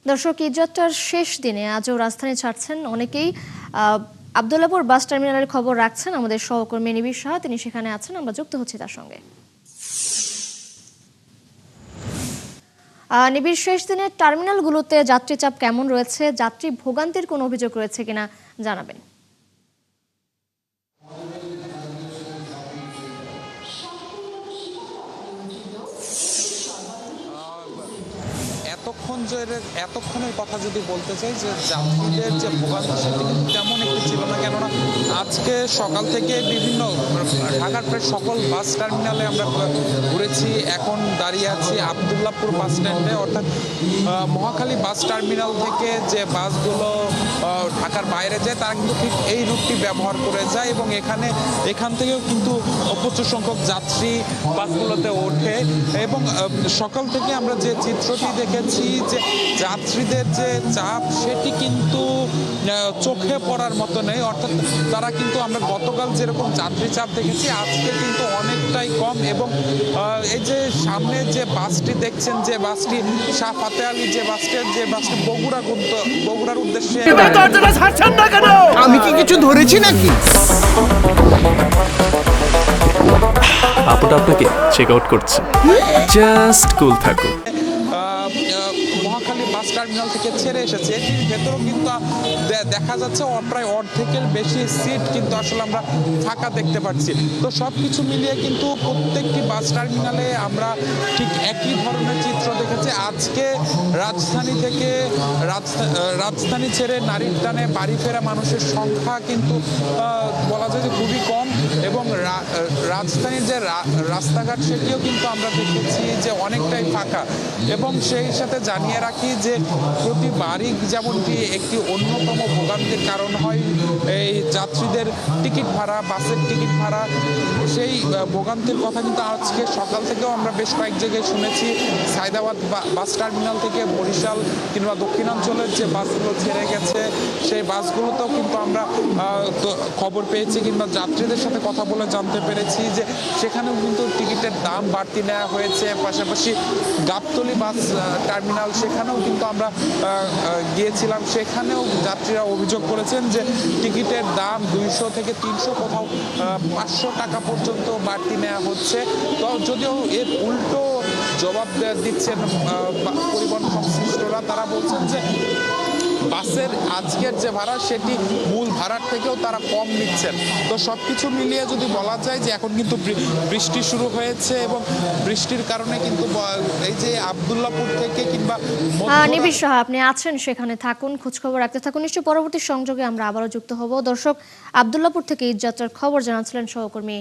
দর্শক, ঈদযাত্রার শেষ দিনে আজও রাজধানী ছাড়ছেন অনেকেই। আব্দুল্লাহপুর বাস টার্মিনালের খবর রাখছেন আমাদের সহকর্মী নিবিড় সাহা, তিনি সেখানে আছেন, আমরা যুক্ত হচ্ছি তার সঙ্গে। নিবিড়, শেষ দিনের টার্মিনালগুলোতে যাত্রী চাপ কেমন রয়েছে? যাত্রী ভোগান্তির কোনো অভিযোগ রয়েছে কিনা জানাবেন। এতক্ষণের কথা যদি বলতে চাই যে যাত্রীদের যে ভোগান্তি সেটি কিন্তু তেমন একটি ছিল না, কেননা আজকে সকাল থেকে বিভিন্ন ঢাকার প্রায় সকল বাস টার্মিনালে আমরা ঘুরেছি। এখন দাঁড়িয়ে আছি আব্দুল্লাহপুর বাস স্ট্যান্ডে, অর্থাৎ মহাখালী বাস টার্মিনাল থেকে যে বাসগুলো ঢাকার বাইরে যায় তারা কিন্তু ঠিক এই রুটটি ব্যবহার করে যায় এবং এখান থেকেও কিন্তু প্রচুর সংখ্যক যাত্রী বাসগুলোতে ওঠে। এবং সকাল থেকে আমরা যে চিত্রটি দেখেছি যে যাত্রীদের যে চাপ সেটি কিন্তু চোখে পড়ার মতো নেই, অর্থাৎ তারা কিন্তু আমরা গতকাল যেরকম যাত্রী চাপ দেখেছি আজকে কিন্তু অনেকটাই কম। এবং এই যে সামনে যে বাসটি দেখছেন, যে বাসটি শাহ ফাতে আলী যে বাসটি বগুড়ার উদ্দেশ্যে। আমি কি কিছু ধরেছি নাকি? আপুটা আপনাকে চেক আউট করছে, জাস্ট কুল থাকুন। মহাখালী বাস টার্মিনাল থেকে ছেড়ে এসেছে, এটির ভেতরেও কিন্তু দেখা যাচ্ছে প্রায় অর্ধেকের বেশি সিট কিন্তু আসলে আমরা ফাঁকা দেখতে পাচ্ছি। তো সব কিছু মিলিয়ে কিন্তু প্রত্যেকটি বাস টার্মিনালে আমরা ঠিক একই ধরনের চিত্র দেখেছি। আজকে রাজধানী ছেড়ে নারীর টানে বাড়ি ফেরা মানুষের সংখ্যা কিন্তু বলা যায় যে খুবই কম। এবং রাজধানীর যে রাস্তাঘাট সেটিও কিন্তু আমরা দেখেছি যে অনেকটাই ফাঁকা। এবং সেই সাথে জানিয়ে রাখি যে প্রতিবারই যেমনটি একটি অন্যতম ভোগান্তির কারণ হয় এই যাত্রীদের টিকিট ভাড়া, বাসের টিকিট ভাড়া, সেই ভোগান্তির কথা কিন্তু আজকে সকাল থেকেও আমরা বেশ কয়েক জায়গায় শুনেছি। সায়দাবাদ বাস টার্মিনাল থেকে বরিশাল কিংবা দক্ষিণাঞ্চলের যে বাসগুলো ছেড়ে গেছে সেই বাসগুলোতেও কিন্তু আমরা খবর পেয়েছি কিংবা যাত্রীদের সাথে কথা বলে জানতে পেরেছি যে সেখানেও কিন্তু টিকিটের দাম বাড়তি নেওয়া হয়েছে। পাশাপাশি গাবতলী বাস টার্মিনাল সেখানেও কিন্তু আমরা গিয়েছিলাম, সেখানেও যাত্রীরা অভিযোগ করেছেন যে টিকিটের দাম 200 থেকে 300, কোথাও 500 টাকা পর্যন্ত বাড়তি নেওয়া হচ্ছে। তো যদিও এর উল্টো জবাব দিচ্ছেন পরিবহন সংশ্লিষ্টরা, তারা বলছেন যে বাসের আজকের যে ভাড়া সেটি মূল ভাড়ার থেকেও তারা কম নিচ্ছেন। তো সবকিছু মিলিয়ে যদি বলা যায় যে এখন কিন্তু বৃষ্টি শুরু হয়েছে এবং বৃষ্টির কারণে কিন্তু এই যে আব্দুল্লাহপুর থেকে কিংবা নিবিড় সাহা, আপনি আছেন, সেখানে থাকুন, খোঁজখবর রাখতে থাকুন। নিশ্চয়ই পরবর্তী সংযোগে আমরা আবারও যুক্ত হব। দর্শক, আব্দুল্লাহপুর থেকে ঈদযাত্রার খবর জানাচ্ছিলেন সহকর্মী